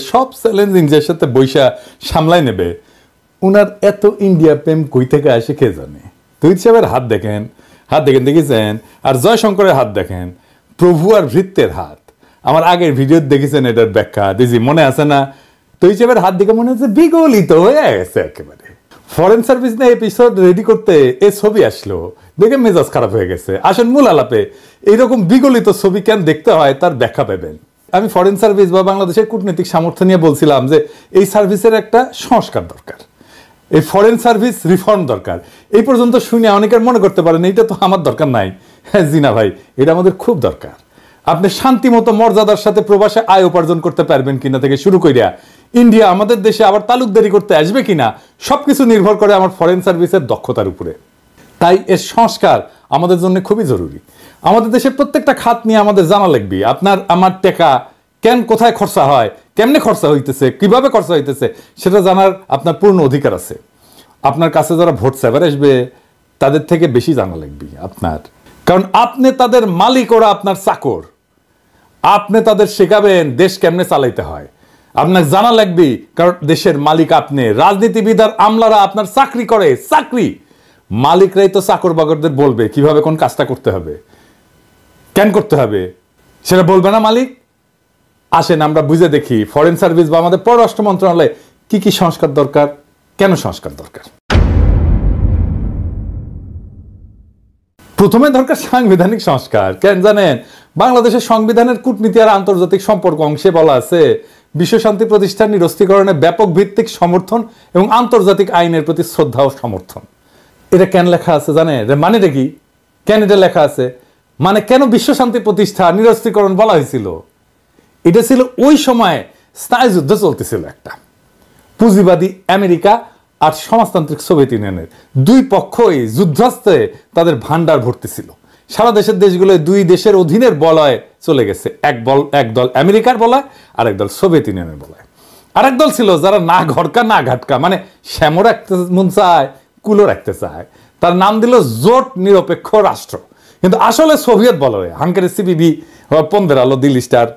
সব চ্যালেঞ্জ ইন্ডিয়ার সাথে বৈশা সামলাই নেবে। উনার এত ইন্ডিয়া প্রেম কই থেকে আসে কে জানে। তৈরি সাহেবের হাত দেখেন দেখেছেন, আর জয়শঙ্করের হাত দেখেন, প্রভু আর ভৃত্যের হাত। আমার আগের ভিডিও দেখেছেন এটার ব্যাখ্যা দিয়েছি, মনে আছে না? তৈরি সাহেবের হাত দেখে মনে হচ্ছে বিগলিত হয়ে গেছে একেবারে। ফরেন সার্ভিস নিয়ে এপিসোড রেডি করতে এই ছবি আসলো, দেখে মেজাজ খারাপ হয়ে গেছে। আসেন মূল আলাপে, এইরকম বিগলিত ছবি কেন দেখতে হয় তার ব্যাখ্যা পাবেন। আমি ফরেন সার্ভিস বা বাংলাদেশের কূটনৈতিক সামর্থ্য নিয়ে বলছিলাম যে এই সার্ভিসের একটা সংস্কার দরকার, এই ফরেন সার্ভিস রিফর্ম দরকার। এই পর্যন্ত শুনে অনেকের মনে করতে পারেন এইটা তো আমার দরকার নাই। হ্যাঁ জি না ভাই, এটা আমাদের খুব দরকার। আপনি শান্তিমতো মর্যাদার সাথে প্রবাসে আয় উপার্জন করতে পারবেন কিনা থেকে শুরু করিয়া ইন্ডিয়া আমাদের দেশে আবার তালুকদারি করতে আসবে কিনা সবকিছু নির্ভর করে আমার ফরেন সার্ভিসের দক্ষতার উপরে। তাই এর সংস্কার আমাদের জন্য খুবই জরুরি। আমাদের দেশের প্রত্যেকটা খাত নিয়ে আমাদের জানা লাগবে। আপনার আমার টাকা কেন কোথায় খরচা হয়, কেমনে খরচা হইতেছে, কিভাবে খরচা হইতেছে সেটা জানার আপনার পূর্ণ অধিকার আছে। আপনার কাছে যারা ভোট সেবার আসবে তাদের থেকে বেশি জানা লাগবে আপনার, কারণ আপনি তাদের মালিক, ওরা আপনার চাকর। আপনি তাদের শেখাবেন দেশ কেমনে চালাইতে হয়, আপনার জানা লাগবে, কারণ দেশের মালিক আপনি। রাজনীতিবিদ আর আমলারা আপনার চাকরি করে, চাকরি। মালিকরাই তো চাকর বাকরদের বলবে কিভাবে কোন কাজটা করতে হবে, কেন করতে হবে, সেটা বলবে না মালিক? আসেন আমরা বুঝে দেখি ফরেন সার্ভিস বা আমাদের পররাষ্ট্র মন্ত্রণালয়ে কি কি সংস্কার দরকার, কেন সংস্কার দরকার। প্রথমে দরকার সাংবিধানিক সংস্কার। কেন জানেন? বাংলাদেশের সংবিধানের কূটনীতি আর আন্তর্জাতিক সম্পর্ক অংশে বলা আছে বিশ্বশান্তি প্রতিষ্ঠান নিরস্ত্রীকরণে ব্যাপক ভিত্তিক সমর্থন এবং আন্তর্জাতিক আইনের প্রতি শ্রদ্ধা ও সমর্থন। এটা কেন লেখা আছে জানেন? মানেটা কি? কেন এটা লেখা আছে? মানে কেন বিশ্বশান্তি প্রতিষ্ঠা নিরস্ত্রীকরণ বলা হয়েছিল? এটা ছিল ওই সময় স্নায়ুযুদ্ধ চলতেছিল একটা। পুঁজিবাদী আমেরিকা আর সমাজতান্ত্রিক সোভিয়েত ইউনিয়নের দুই পক্ষই যুদ্ধাস্ত্রে তাদের ভান্ডার ভর্তি ছিল। সারা দেশের দেশগুলো দুই দেশের অধীনের বলয়ে চলে গেছে। এক দল আমেরিকার বলয়, আর এক দল সোভিয়েত ইউনিয়নের বলয়। আর এক দল ছিল যারা না ঘরকা না ঘাটকা, মানে শ্যামো রাখতে মন চায়, কুলো রাখতে চায়। তার নাম দিল জোট নিরপেক্ষ রাষ্ট্র। কিন্তু আসলে সোভিয়েত বলয়, হাঙ্গেরি সিপিবি, পন্দের আলো, দিল্লি স্টার,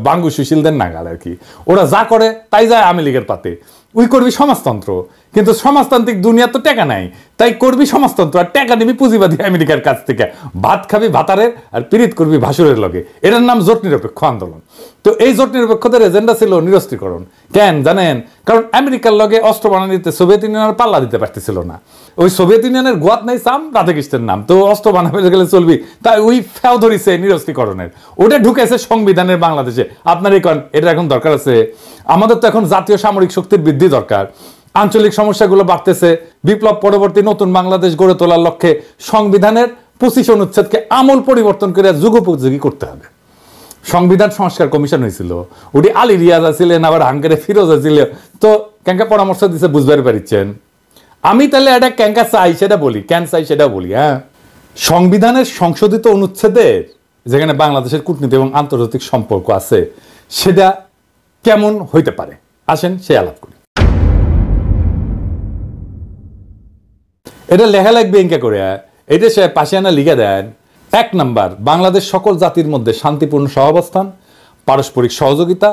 বাঙ্গু সুশীলদের নাগাল আর কি। ওরা যা করে তাই যায় আওয়ামী লীগের পাতে। ওই করবি সমাজতন্ত্র, কিন্তু সমাজতান্ত্রিক দুনিয়া তো টাকা নাই, তাই করবি সমাজতন্ত্র আর টাকা নিবি পুঁজিবাদী আমেরিকার কাছ থেকে। ভাত খাবি ভাতারের আর পীড়িত করবি ভাসুরের লগে। এটার নাম জোট নিরপেক্ষ আন্দোলন। তো এই জোট নিরপেক্ষদের এজেন্ডা ছিল নিরস্ত্রীকরণ। কেন জানেন? কারণ আমেরিকার লগে অস্ত্র বানানিতে সোভিয়েত ইউনিয়নের পাল্লা দিতে পারতেছিল না। ওই সোভিয়েত ইউনিয়নের গোয়াত নাই সাম রাধাকৃষ্ণের নাম, তো অস্ত্র বানাবে গেলে চলবি, তাই ওই ফেও ধরিছে নিরস্ত্রীকরণের। ওটা ঢুকেছে সংবিধানের বাংলাদেশে। আপনার এটা এখন দরকার আছে। আমাদের তো এখন জাতীয় সামরিক শক্তির বৃদ্ধি দরকার। আঞ্চলিক সমস্যাগুলো বাড়তেছে। বিপ্লব পরবর্তী নতুন বাংলাদেশ গড়ে তোলার লক্ষ্যে সংবিধানের 25 অনুচ্ছেদকে আমূল পরিবর্তন করে যুগোপযোগী করতে হবে। সংবিধান সংস্কার কমিশন হয়েছিল, ওটি আলী রিয়াজ ছিলেন, আবার হাঙ্গেরে ফিরোজ ছিল। তো ক্যাঙ্কা পরামর্শ দিচ্ছে, বুঝতে পারছেন? আমি তাহলে এটা ক্যাঙ্কা চাই সেটা বলি, কেন চাই সেটা বলি। হ্যাঁ, সংবিধানের সংশোধিত অনুচ্ছেদের যেখানে বাংলাদেশের কূটনীতি এবং আন্তর্জাতিক সম্পর্ক আছে সেটা কেমন হইতে পারে, আসেন সে আলাপ করি। এটা লেখা লাগবে এঙ্কা করে, এটা সে পাশে আনা লিখে দেন। 1 নাম্বার, বাংলাদেশ সকল জাতির মধ্যে শান্তিপূর্ণ সহাবস্থান, পারস্পরিক সহযোগিতা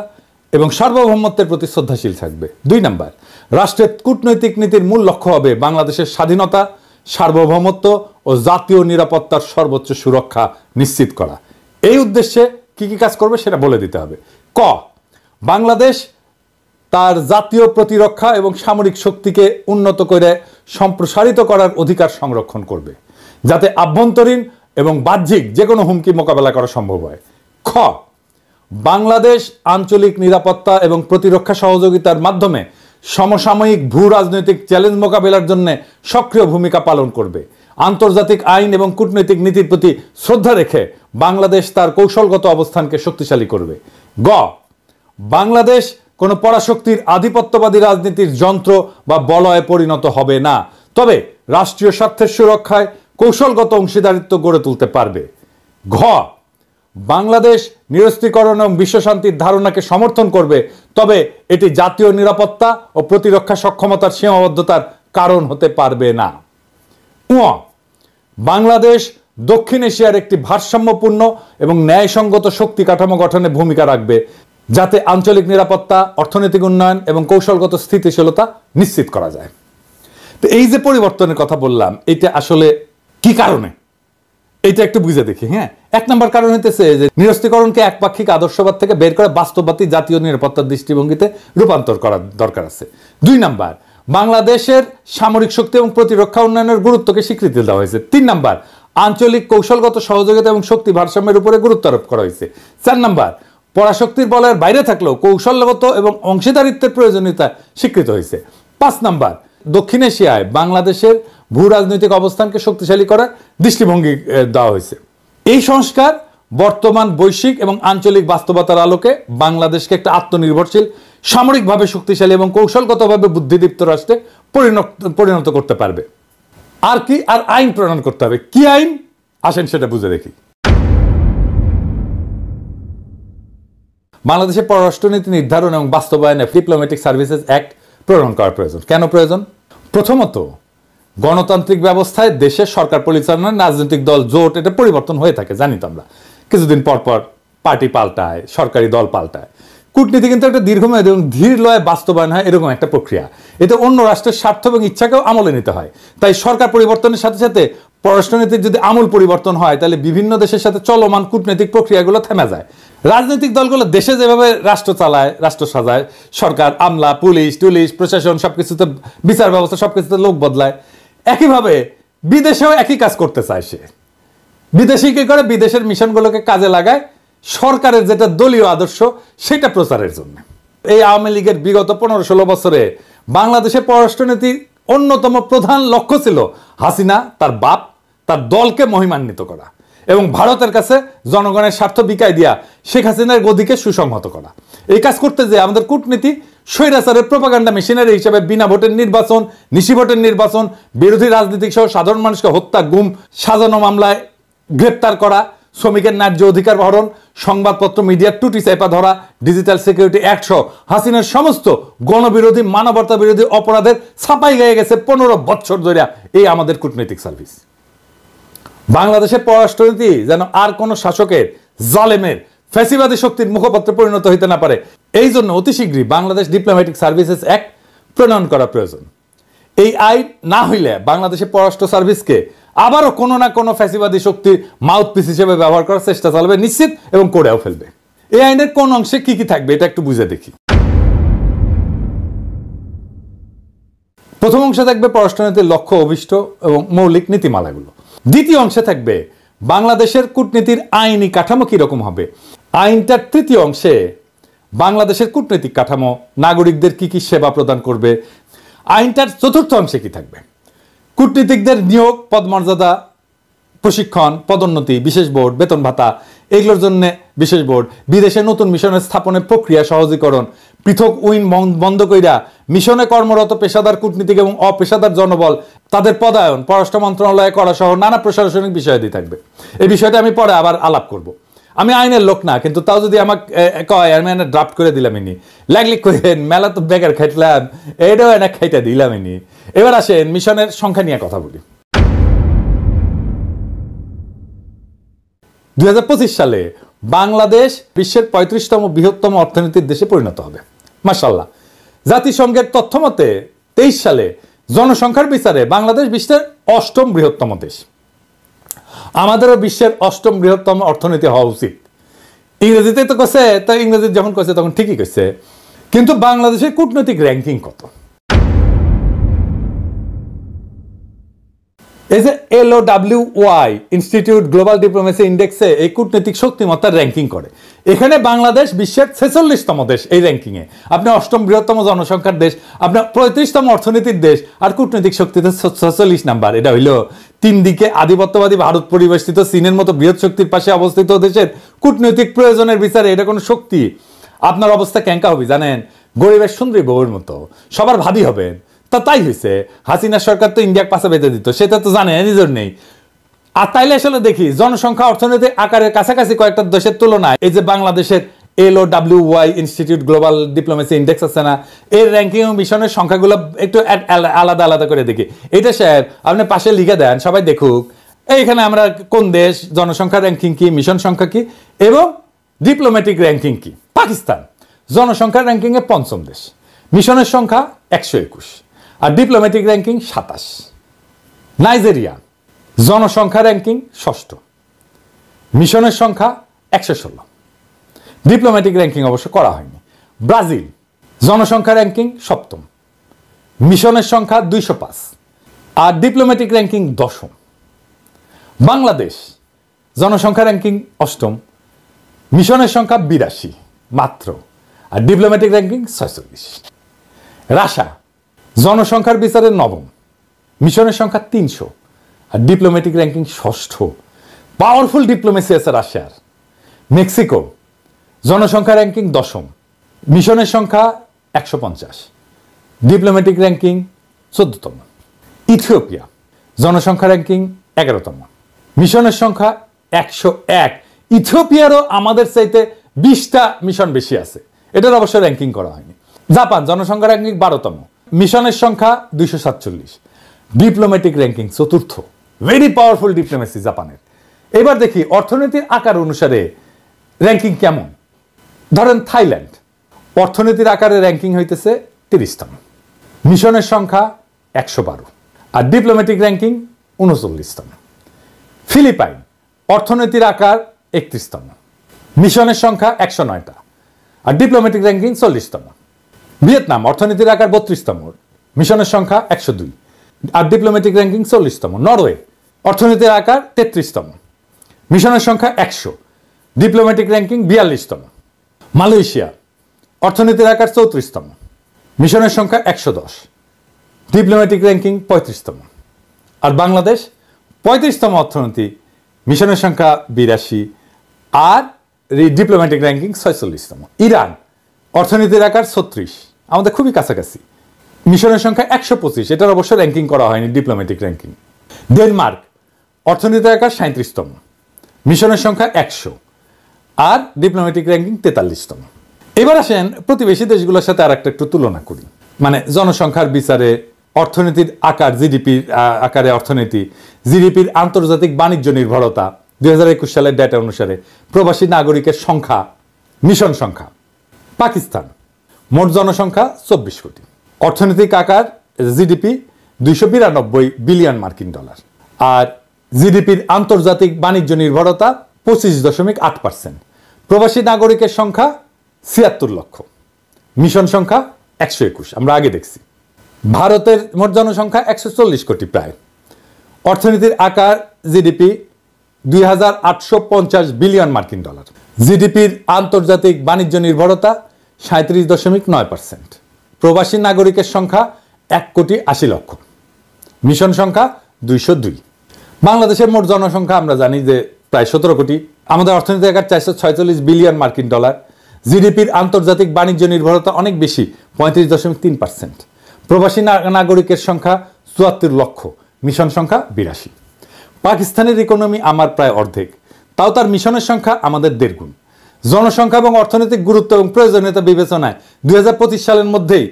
এবং সার্বভৌমত্বের প্রতি শ্রদ্ধাশীল থাকবে। 2 নাম্বার, রাষ্ট্রের কূটনৈতিক নীতির মূল লক্ষ্য হবে বাংলাদেশের স্বাধীনতা, সার্বভৌমত্ব ও জাতীয় নিরাপত্তার সর্বোচ্চ সুরক্ষা নিশ্চিত করা। এই উদ্দেশ্যে কি কি কাজ করবে সেটা বলে দিতে হবে। ক, বাংলাদেশ তার জাতীয় প্রতিরক্ষা এবং সামরিক শক্তিকে উন্নত করে সম্প্রসারিত করার অধিকার সংরক্ষণ করবে, যাতে আভ্যন্তরীণ এবং বাহ্যিক যে কোনো হুমকি মোকাবেলা করা সম্ভব হয়। খ, বাংলাদেশ আঞ্চলিক নিরাপত্তা এবং প্রতিরক্ষা সহযোগিতার মাধ্যমে সমসাময়িক ভূ রাজনৈতিক চ্যালেঞ্জ মোকাবেলার জন্য সক্রিয় ভূমিকা পালন করবে। আন্তর্জাতিক আইন এবং কূটনৈতিক নীতির প্রতি শ্রদ্ধা রেখে বাংলাদেশ তার কৌশলগত অবস্থানকে শক্তিশালী করবে। গ, বাংলাদেশ কোনো পরাশক্তির আধিপত্যবাদী রাজনীতির যন্ত্র বা বলয়ে পরিণত হবে না, তবে রাষ্ট্রীয় স্বার্থের সুরক্ষায় কৌশলগত অংশীদারিত্ব গড়ে তুলতে পারবে। ঘ, বাংলাদেশ নিরস্ত্রীকরণ এবং বিশ্বশান্তির ধারণাকে সমর্থন করবে, তবে এটি জাতীয় নিরাপত্তা ও প্রতিরক্ষা সক্ষমতার সীমাবদ্ধতার কারণ হতে পারবে না। উ, বাংলাদেশ দক্ষিণ এশিয়ার একটি ভারসাম্যপূর্ণ এবং ন্যায়সঙ্গত শক্তি কাঠামো গঠনে ভূমিকা রাখবে, যাতে আঞ্চলিক নিরাপত্তা, অর্থনৈতিক উন্নয়ন এবং কৌশলগত স্থিতিশীলতা নিশ্চিত করা যায়। তো এই যে পরিবর্তনের কথা বললাম, এটা আসলে কি কারণে, এটা একটু বুঝে দেখি। হ্যাঁ, 1 নম্বর কারণ হইতেছে যে নিরস্ত্রীকরণকে একপাক্ষিক আদর্শবাদ থেকে বের করে বাস্তববাদী জাতীয় নিরাপত্তার দৃষ্টিভঙ্গিতে রূপান্তর করার দরকার আছে। 2 নম্বর, বাংলাদেশের সামরিক শক্তি এবং প্রতিরক্ষা উন্নয়নের গুরুত্বকে স্বীকৃতি দেওয়া হয়েছে। 3 নম্বর, আঞ্চলিক কৌশলগত সহযোগিতা এবং শক্তি ভারসাম্যের উপরে গুরুত্ব আরোপ করা হয়েছে। 4 নম্বর, পরাশক্তির বলয়ের বাইরে থাকলেও কৌশলগত এবং অংশীদারিত্বের প্রয়োজনীয়তা স্বীকৃত হয়েছে। 5 নম্বর, দক্ষিণ এশিয়ায় বাংলাদেশের ভূ রাজনৈতিক অবস্থানকে শক্তিশালী করার দৃষ্টিভঙ্গি দেওয়া হয়েছে। এই সংস্কার বর্তমান বৈশ্বিক এবং আঞ্চলিক বাস্তবতার আলোকে বাংলাদেশকে একটা আত্মনির্ভরশীল, সামরিকভাবে শক্তিশালী এবং কৌশলগতভাবে বুদ্ধিদীপ্ত রাষ্ট্রে পরিণত করতে পারবে। আর কি, আর আইন প্রণয়ন করতে হবে। কি আইন, আসেন সেটা বুঝে দেখি। বাংলাদেশের পররাষ্ট্রনীতি নির্ধারণ এবং বাস্তবায়নে ডিপ্লোম্যাটিক সার্ভিসেস অ্যাক্ট প্রণয়ন করা প্রয়োজন। কেন প্রয়োজন? প্রথমত, গণতান্ত্রিক ব্যবস্থায় দেশের সরকার পরিচালনার রাজনৈতিক দল, জোট, এটা পরিবর্তন হয়ে থাকে, জানি তো আমরা। কিছুদিন পর পর পার্টি পাল্টায়, সরকারি দল পাল্টায়। কূটনীতি কিন্তু একটা দীর্ঘমেয়াদী এবং ধীর লয়ে বাস্তবায়ন হয়, এরকম একটা প্রক্রিয়া। এতে অন্য রাষ্ট্রের স্বার্থ এবং ইচ্ছাকেও আমলে নিতে হয়। তাই সরকার পরিবর্তনের সাথে সাথে পররাষ্ট্রনীতির যদি আমূল পরিবর্তন হয়, তাহলে বিভিন্ন দেশের সাথে চলমান কূটনৈতিক প্রক্রিয়াগুলো থেমে যায়। রাজনৈতিক দলগুলো দেশে যেভাবে রাষ্ট্র চালায়, রাষ্ট্র সাজায়, সরকার, আমলা, পুলিশ টুলিশ, প্রশাসন, সবকিছুতে বিচার ব্যবস্থা, সবকিছুতে লোক বদলায়, একইভাবে বিদেশেও একই কাজ করতে চায় সে। বিদেশি কি করে? বিদেশের মিশনগুলোকে কাজে লাগায় সরকারের যেটা দলীয় আদর্শ সেটা প্রচারের জন্য। এই আওয়ামী লীগের বিগত 15-16 বছরে বাংলাদেশের পররাষ্ট্রনীতির অন্যতম প্রধান লক্ষ্য ছিল হাসিনা, তার বাপ, তার দলকে মহিমান্বিত করা এবং ভারতের কাছে জনগণের স্বার্থ বিকায় দিয়া শেখ হাসিনার গদিকে সুসংহত করা। এই কাজ করতে যে আমাদের কূটনীতি স্বৈরাচারের প্রোপাগান্ডা মেশিনারি হিসেবে বিনা ভোটের নির্বাচন, নিশি ভোটের নির্বাচন, বিরোধী রাজনীতিক সহ সাধারণ মানুষকে হত্যা, গুম, সাজানো মামলায় গ্রেপ্তার করা, শ্রমিকের ন্যায্য অধিকার হরণ, সংবাদপত্র মিডিয়ার টুটি চাইপা ধরা, ডিজিটাল সিকিউরিটি অ্যাক্ট সহ হাসিনার সমস্ত গণবিরোধী, মানবতা বিরোধী অপরাধের ছাপাই গিয়ে গেছে 15 বছর ধরে এই আমাদের কূটনৈতিক সার্ভিস। বাংলাদেশের পররাষ্ট্রনীতি যেন আর কোন শাসকের, জালেমের, ফ্যাসিবাদী শক্তির মুখপত্রে পরিণত হইতে না পারে, এই জন্য অতি শীঘ্রই বাংলাদেশ ডিপ্লোম্যাটিক সার্ভিসেস অ্যাক্ট প্রণয়ন করা প্রয়োজন। এই আইন না হইলে বাংলাদেশের পররাষ্ট্র সার্ভিসকে আবারও কোনো না কোনো ফ্যাসিবাদী শক্তির মাউথপিস হিসেবে ব্যবহার করার চেষ্টা চালাবে নিশ্চিত, এবং করেও ফেলবে। এই আইনের কোন অংশে কি কি থাকবে এটা একটু বুঝে দেখি। প্রথম অংশে থাকবে পররাষ্ট্রনীতির লক্ষ্য, অভিষ্ট এবং মৌলিক নীতিমালাগুলো। দ্বিতীয় অংশে থাকবে বাংলাদেশের কূটনীতির আইনি কাঠামো কিরকম হবে। আইনটার তৃতীয় অংশে বাংলাদেশের কূটনৈতিক কাঠামো, নাগরিকদের কি কি সেবা প্রদান করবে। আইনটার চতুর্থ অংশে কি থাকবে? কূটনীতিকদের নিয়োগ, পদমর্যাদা, প্রশিক্ষণ, পদোন্নতি, বিশেষ বোর্ড, বেতন ভাতা, এগুলোর জন্য বিশেষ বোর্ড, বিদেশে নতুন মিশনের স্থাপনের প্রক্রিয়া সহজীকরণ, পৃথক উইং বন্ধ কইরা মিশনে কর্মরত পেশাদার কূটনীতিক এবং অপেশাদার জনবল তাদের পদায়ন পররাষ্ট্র মন্ত্রণালয়ে করা সহ নানা প্রশাসনিক বিষয়াদি থাকবে। এই বিষয়টা আমি পরে আবার আলাপ করব। আমি আইনের লোক না, কিন্তু তাও যদি আমাকে কয় আমি ড্রাফট করে দিলাম ইনি, লাগলি কইেন মেলা তো বেকার খাইটলাম, এটাও এনে খাইটা দিলাম ইনি। এবার আসেন মিশনের সংখ্যা নিয়ে কথা বলি। 2025 সালে বাংলাদেশ বিশ্বের 35তম বৃহত্তম অর্থনীতির দেশে পরিণত হবে, মাশাআল্লাহ। জাতিসংঘের তথ্য মতে 23 সালে জনসংখ্যার বিচারে বাংলাদেশ বিশ্বের 8ম বৃহত্তম দেশ। আমাদেরও বিশ্বের 8ম বৃহত্তম অর্থনীতি হওয়া উচিত। ইংরেজিতে তো কইছে, তাই ইংরেজি যখন কইছে তখন ঠিকই কইছে, কিন্তু বাংলাদেশের কূটনৈতিক র্যাঙ্কিং কত? এই যে LOWY ইনস্টিটিউট গ্লোবাল ডিপ্লোমেসি ইন্ডেক্সে এই কূটনৈতিক শক্তিমত্তার র্যাঙ্কিং করে। এখানে বাংলাদেশ বিশ্বের 46তম দেশ এই র্যাঙ্কিংয়ে। আপনি 8ম বৃহত্তম জনসংখ্যার দেশ, আপনার 35তম অর্থনীতির দেশ, আর কূটনৈতিক শক্তিতে 46 নাম্বার। এটা হইল 3 দিকে আধিপত্যবাদী ভারত পরিবেষ্টিত চীনের মতো বৃহৎ শক্তির পাশে অবস্থিত দেশের কূটনৈতিক প্রয়োজনের বিচারে এটা কোনো শক্তি। আপনার অবস্থা ক্যাঙ্কা হবে জানেন? গরিবের সুন্দরী বউয়ের মতো, সবার ভাবি হবেন। তা তাই হয়েছে, হাসিনা সরকার তো ইন্ডিয়াকে পাশে বেঁধে দিত, সেটা তো জানে নিজের নেই। আর তাইলে আসলে দেখি জনসংখ্যা অর্থনৈতিক আকারের কাছাকাছি কয়েকটা দেশের তুলনায় এই যে বাংলাদেশের LOWY institute global diplomacy index আছে না, এর র্যাঙ্কিং ও মিশনের সংখ্যাগুলো একটু আলাদা আলাদা করে দেখি। এটা স্যার আপনি পাশে লিখে দেন, সবাই দেখুক এইখানে আমরা কোন দেশ, জনসংখ্যা র্যাঙ্কিং কি, মিশন সংখ্যা কি এবং ডিপ্লোম্যাটিক র্যাঙ্কিং কি। পাকিস্তান জনসংখ্যার র্যাঙ্কিংয়ে পঞ্চম দেশ, মিশনের সংখ্যা 121, আর ডিপ্লোম্যাটিক র্যাঙ্কিং 27। নাইজেরিয়া জনসংখ্যা র্যাঙ্কিং ষষ্ঠ, মিশনের সংখ্যা 116, ডিপ্লোম্যাটিক র্যাঙ্কিং অবশ্য করা হয়নি। ব্রাজিল জনসংখ্যা র্যাঙ্কিং সপ্তম, মিশনের সংখ্যা 205, আর ডিপ্লোম্যাটিক র্যাঙ্কিং দশম। বাংলাদেশ জনসংখ্যা র্যাঙ্কিং অষ্টম, মিশনের সংখ্যা 82 মাত্র, আর ডিপ্লোম্যাটিক র্যাঙ্কিং 46। রাশিয়া জনসংখ্যার বিচারে নবম, মিশনের সংখ্যা 300, আর ডিপ্লোম্যাটিক র্যাঙ্কিং ষষ্ঠ। পাওয়ারফুল ডিপ্লোমেসি আছে রাশিয়ার। মেক্সিকো জনসংখ্যা র্যাঙ্কিং দশম, মিশনের সংখ্যা 150, ডিপ্লোম্যাটিক র্যাঙ্কিং 14তম। ইথিওপিয়া জনসংখ্যা র্যাঙ্কিং 11তম, মিশনের সংখ্যা 101। ইথিওপিয়ারও আমাদের চাইতে 20টা মিশন বেশি আছে, এটার অবশ্য র্যাঙ্কিং করা হয়নি। জাপান জনসংখ্যা র্যাঙ্কিং 12তম, মিশনের সংখ্যা 247, ডিপ্লোম্যাটিক র্যাঙ্কিং চতুর্থ। ভেরি পাওয়ারফুল ডিপ্লোমেসি জাপানের। এবার দেখি অর্থনীতির আকার অনুসারে র্যাঙ্কিং কেমন। ধরেন থাইল্যান্ড অর্থনীতির আকারে র্যাঙ্কিং হইতেছে 30তম, মিশনের সংখ্যা 112, আর ডিপ্লোম্যাটিক র্যাঙ্কিং 39তম। ফিলিপাইন অর্থনীতির আকার 31তম, মিশনের সংখ্যা 109টা, আর ডিপ্লোম্যাটিক র্যাঙ্কিং 40তম। ভিয়েতনাম অর্থনীতির আকার 32তম, মিশনের সংখ্যা 102, আর ডিপ্লোম্যাটিক র্যাঙ্কিং 40তম। নরওয়ে অর্থনীতির আকার 33তম, মিশনের সংখ্যা 100, ডিপ্লোম্যাটিক র্যাঙ্কিং 42তম। মালয়েশিয়া অর্থনীতির আকার 34তম, মিশনের সংখ্যা 110, ডিপ্লোম্যাটিক র্যাঙ্কিং 35তম। আর বাংলাদেশ 35তম অর্থনীতি, মিশনের সংখ্যা 82, আর ডিপ্লোম্যাটিক র্যাঙ্কিং 46তম। ইরান অর্থনীতির আকার 36, আমাদের খুবই কাছাকাছি, মিশনের সংখ্যা 125, এটার অবশ্য র্যাঙ্কিং করা হয়নি ডিপ্লোম্যাটিক র্যাঙ্কিং। ডেনমার্ক অর্থনীতির আকার 37তম, মিশনের সংখ্যা 100, আর ডিপ্লোম্যাটিক র্যাঙ্কিং 43তম। এবার আসেন প্রতিবেশী দেশগুলোর সাথে আর একটু তুলনা করি, মানে জনসংখ্যার বিচারে অর্থনীতির আকার, জিডিপির আকারে অর্থনীতি, জিডিপির আন্তর্জাতিক বাণিজ্য নির্ভরতা 2021 সালের ডেটা অনুসারে, প্রবাসী নাগরিকের সংখ্যা, মিশন সংখ্যা। পাকিস্তান মোট জনসংখ্যা 24 কোটি, অর্থনৈতিক আকার জিডিপি 292 বিলিয়ন মার্কিন ডলার, আর জিডিপির আন্তর্জাতিক বাণিজ্য নির্ভরতা 25.8%। প্রবাসী নাগরিকের সংখ্যা 76 লক্ষ, মিশন সংখ্যা 121, আমরা আগে দেখছি। ভারতের মোট জনসংখ্যা 140 কোটি প্রায়, অর্থনীতির আকার জিডিপি 2850 বিলিয়ন মার্কিন ডলার, জিডিপির আন্তর্জাতিক বাণিজ্য নির্ভরতা 37.9%। প্রবাসী নাগরিকের সংখ্যা 1,80,00,000, মিশন সংখ্যা 202। বাংলাদেশের মোট জনসংখ্যা আমরা জানি যে প্রায় 17 কোটি, আমাদের অর্থনীতির আকার 446 বিলিয়ন মার্কিন ডলার, জিডিপির আন্তর্জাতিক বাণিজ্য নির্ভরতা অনেক বেশি 35.3%। প্রবাসী নাগরিকের সংখ্যা 74 লক্ষ, মিশন সংখ্যা 82। পাকিস্তানের ইকোনমি আমার প্রায় অর্ধেক, তাও তার মিশনের সংখ্যা আমাদের 1.5 গুণ। জনসংখ্যা এবং অর্থনৈতিক গুরুত্ব এবং প্রয়োজনীয়তা বিবেচনায় 2025 সালের মধ্যেই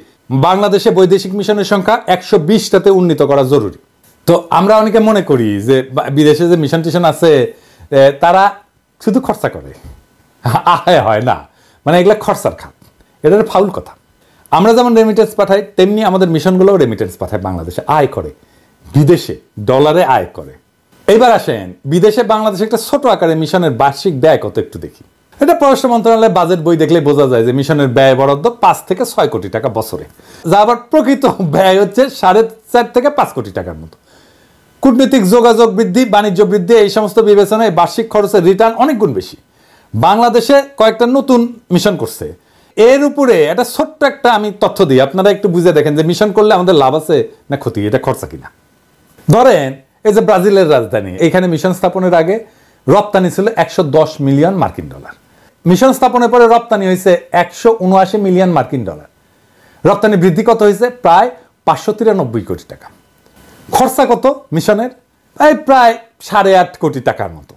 বাংলাদেশে বৈদেশিক মিশনের সংখ্যা 120টাতে উন্নীত করা জরুরি। তো আমরা অনেকে মনে করি যে বিদেশে যে মিশন টিশন আছে তারা শুধু খরচা করে, আয় হয় না, মানে এগুলা খরচার খাত, এটা ফাউল কথা। আমরা যেমন রেমিটেন্স পাঠাই, তেমনি আমাদের মিশনগুলোও রেমিটেন্স পাঠায়, বাংলাদেশে আয় করে, বিদেশে ডলারে আয় করে। এবার আসেন বিদেশে বাংলাদেশে একটা ছোট আকারে মিশনের বার্ষিক ব্যয় কত একটু দেখি। এটা পররাষ্ট্র মন্ত্রণালয়ের বাজেট বই দেখলে বোঝা যায় যে মিশনের ব্যয় বরাদ্দ 5 থেকে 6 কোটি টাকা বছরে, যা আবার প্রকৃত ব্যয় হচ্ছে 4.5 থেকে 5 কোটি টাকার মতো। কূটনৈতিক যোগাযোগ বৃদ্ধি, বাণিজ্য বৃদ্ধি, এই সমস্ত বিবেচনায় বার্ষিক খরচের রিটার্ন অনেক গুণ বেশি। বাংলাদেশে কয়েকটা নতুন মিশন করছে, এর উপরে একটা ছোট্ট একটা আমি তথ্য দিই, আপনারা একটু বুঝে দেখেন যে মিশন করলে আমাদের লাভ আছে না ক্ষতি, এটা খরচা কিনা। ধরেন এই যে ব্রাজিলের রাজধানী, এখানে মিশন স্থাপনের আগে রপ্তানি ছিল 110 মিলিয়ন মার্কিন ডলার, মিশন স্থাপনের পরে রপ্তানি হয়েছে 179 মিলিয়ন মার্কিন ডলার, রপ্তানি বৃদ্ধি কত হয়েছে? প্রায় 593 কোটি টাকা। খরচা কত মিশনের? প্রায় 8.5 কোটি টাকার মতো।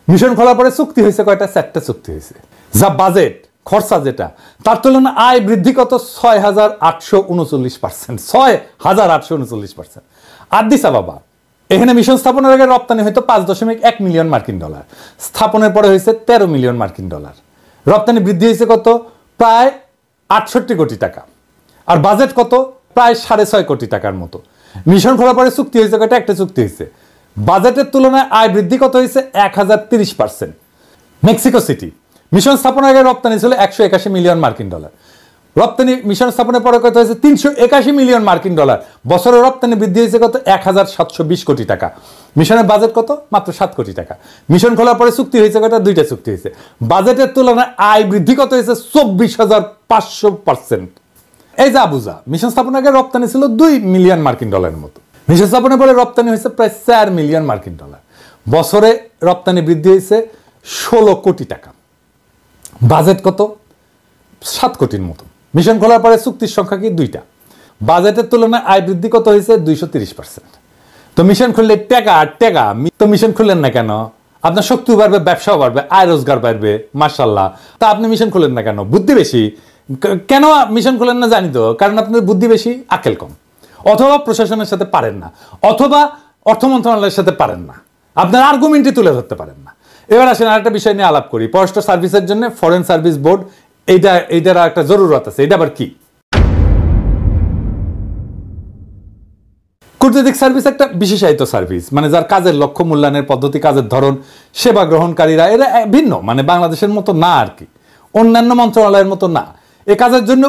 মিশন খোলার পরে চুক্তি হয়েছে কয়টা? 4টা চুক্তি হয়েছে। যা বাজেট খরচা যেটা, তার তুলনায় আয় বৃদ্ধি কত? 6,839%, 6,839%। আদিস আবাবা, এখানে মিশন স্থাপনের আগে রপ্তানি হয়তো 5.1 মিলিয়ন মার্কিন ডলার, স্থাপনের পরে হয়েছে 13 মিলিয়ন মার্কিন ডলার, রপ্তানি বৃদ্ধি হয়েছে কত? প্রায় 68 কোটি টাকা। আর বাজেট কত? প্রায় 6.5 কোটি টাকার মতো। মিশন খোলার পরে চুক্তি হয়েছে কয়টা? একটা চুক্তি হয়েছে। বাজেটের তুলনায় আয় বৃদ্ধি কত হয়েছে? 1030%। মেক্সিকো সিটি মিশন স্থাপনের আগে রপ্তানি ছিল 181 মিলিয়ন মার্কিন ডলার। রপ্তানি মিশন স্থাপনের পরে কত হয়েছে? 381 মিলিয়ন মার্কিন ডলার। বছরের রপ্তানি বৃদ্ধি হয়েছে কত? 1720 কোটি টাকা। মিশনের বাজেট কত? মাত্র 7 কোটি টাকা। মিশন খোলার পরে চুক্তি হয়েছে কয়টা? 2টা চুক্তি হয়েছে। বাজেটের তুলনায় আয় বৃদ্ধি কত হয়েছে? 24,500%। এই যা বুঝা, মিশন স্থাপনের আগে রপ্তানি ছিল 2 মিলিয়ন মার্কিন ডলারের মতো। মিশন স্থাপনের পরে রপ্তানি হয়েছে প্রায় 4 মিলিয়ন মার্কিন ডলার। বছরে রপ্তানি বৃদ্ধি হয়েছে 16 কোটি টাকা। বাজেট কত? 7 কোটির মতো। মিশন খোলার পরে চুক্তির সংখ্যা কি? 2টা। বাজেটের তুলনায় আয় বৃদ্ধি কত হয়েছে? 230%। তো মিশন খুললে টাকা টাকা, তো মিশন খুললেন না কেন? আপনার শক্তি বাড়বে, ব্যবসাও বাড়বে, আয় রোজগার বাড়বে, মাশাআল্লাহ। তা আপনি মিশন খুলেন না কেন? বুদ্ধি বেশি। কেন মিশন খুলেন না জানি তো, কারণ আপনার বুদ্ধি বেশি, আকেল কম, অথবা প্রশাসনের সাথে পারেন না, অথবা অর্থ মন্ত্রণালয়ের সাথে পারেন না, আপনার আর্গুমেন্টই তুলে ধরতে পারেন না। এবার আসেন আরেকটা বিষয় নিয়ে আলাপ করি। পররাষ্ট্র সার্ভিসের জন্য ফরেন সার্ভিস বোর্ড, এইটার একটা জরুরত আছে। এটা আবার কি? কূটনৈতিক সার্ভিস একটা বিশেষায়িত সার্ভিস, মানে যার কাজের লক্ষ্য, মূল্যায়নের পদ্ধতি, কাজের ধরন, সেবা গ্রহণকারীরা এরা ভিন্ন, মানে বাংলাদেশের মতো না আর কি, অন্যান্য মন্ত্রণালয়ের মতো না। এ কাজের জন্য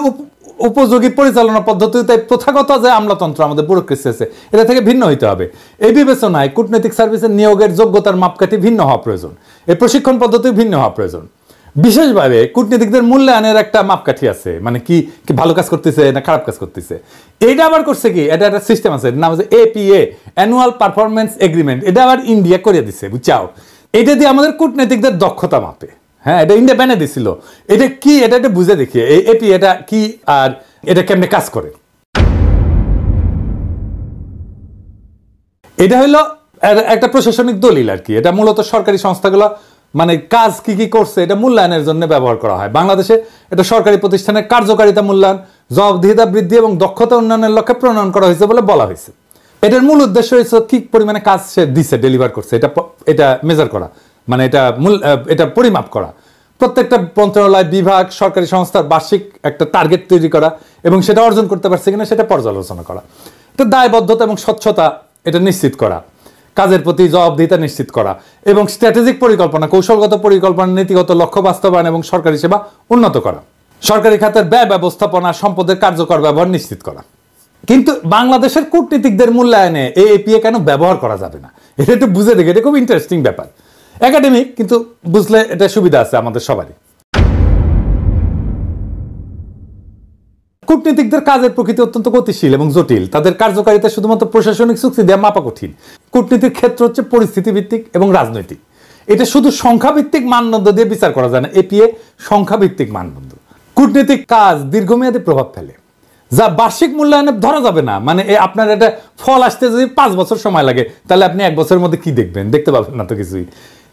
উপযোগী পরিচালনা পদ্ধতি, তাই প্রথাগত যে আমলাতন্ত্র আমাদের ব্যুরোক্রেসি আছে, এটা থেকে ভিন্ন হইতে হবে। এই বিবেচনায় কূটনৈতিক সার্ভিসের নিয়োগের যোগ্যতার মাপকাঠি ভিন্ন হওয়া প্রয়োজন, এই প্রশিক্ষণ পদ্ধতি ভিন্ন হওয়া প্রয়োজন। বিশেষভাবে কূটনীতিকদের মূল্যায়নের একটা মাপকাঠি আছে, মানে কি ভালো কাজ করতেছে না খারাপ কাজ করতেছে। এইটা আবার করছে কি, এটা একটা সিস্টেম আছে, নাম হচ্ছে APA, অ্যানুয়াল পারফরমেন্স এগ্রিমেন্ট। এটা আবার ইন্ডিয়া করে দিছে, বুঝছাও। এটা দিয়ে আমাদের কূটনীতিকদের দক্ষতা মাপে। হ্যাঁ, এটা ইন্ডিয়া ব্যানে দিছিল। এটা কি, এটা বুঝে দেখি এই APA এটা কি আর এটা কেমনে কাজ করে। এটা হলো একটা প্রশাসনিক দলিল আর কি। এটা মূলত সরকারি সংস্থাগুলো মানে কাজ কি কি করছে এটা মূল্যায়নের জন্য ব্যবহার করা হয়। বাংলাদেশে এটা সরকারি প্রতিষ্ঠানের কার্যকারিতা মূল্যায়ন, জবাবদিহিতা বৃদ্ধি এবং দক্ষতা উন্নয়নের লক্ষ্যে প্রণয়ন করা হয়েছে বলে বলা হয়েছে। এটার মূল উদ্দেশ্য হচ্ছে কি পরিমাণে কাজ সে দিছে, ডেলিভার করছে, এটা মেজার করা, মানে এটা পরিমাপ করা। প্রত্যেকটা মন্ত্রণালয়, বিভাগ, সরকারি সংস্থার বার্ষিক একটা টার্গেট তৈরি করা এবং সেটা অর্জন করতে পারছে কিনা সেটা পর্যালোচনা করা। এটা দায়বদ্ধতা এবং স্বচ্ছতা এটা নিশ্চিত করা, কাজের প্রতি জবাবদিহিতা নিশ্চিত করা এবং স্ট্র্যাটেজিক পরিকল্পনা, কৌশলগত পরিকল্পনা, নীতিগত লক্ষ্য বাস্তবায়ন এবং সরকারি সেবা উন্নত করা, সরকারি খাতের ব্যয় ব্যবস্থাপনা, সম্পদের কার্যকর ব্যবহার নিশ্চিত করা। কিন্তু বাংলাদেশের কূটনীতিকদের মূল্যায়নে এই APA কেন ব্যবহার করা যাবে না, এটা একটু বুঝে দেখে। এটা খুব ইন্টারেস্টিং ব্যাপার, একাডেমিক, কিন্তু বুঝলে এটা সুবিধা আছে আমাদের সবারই। কূটনীতিকদের কাজের প্রকৃতি অত্যন্ত গতিশীল এবং জটিল। তাদের কার্যকারিতা শুধুমাত্র প্রশাসনিক চুক্তি দেওয়া মাপা কঠিন। কূটনীতির ক্ষেত্র হচ্ছে পরিস্থিতি ভিত্তিক এবং রাজনৈতিক। এটা শুধু সংখ্যাভিত্তিক মানদণ্ড দিয়ে বিচার করা যায় না। APA সংখ্যাভিত্তিক মানদণ্ড। কূটনীতিক কাজ দীর্ঘমেয়াদী প্রভাব ফেলে, যা বার্ষিক মূল্যায়নে ধরা যাবে না। মানে আপনার এটা ফল আসতে যদি 5 বছর সময় লাগে, তাহলে আপনি 1 বছরের মধ্যে কি দেখবেন? দেখতে পাবেন না তো কিছুই।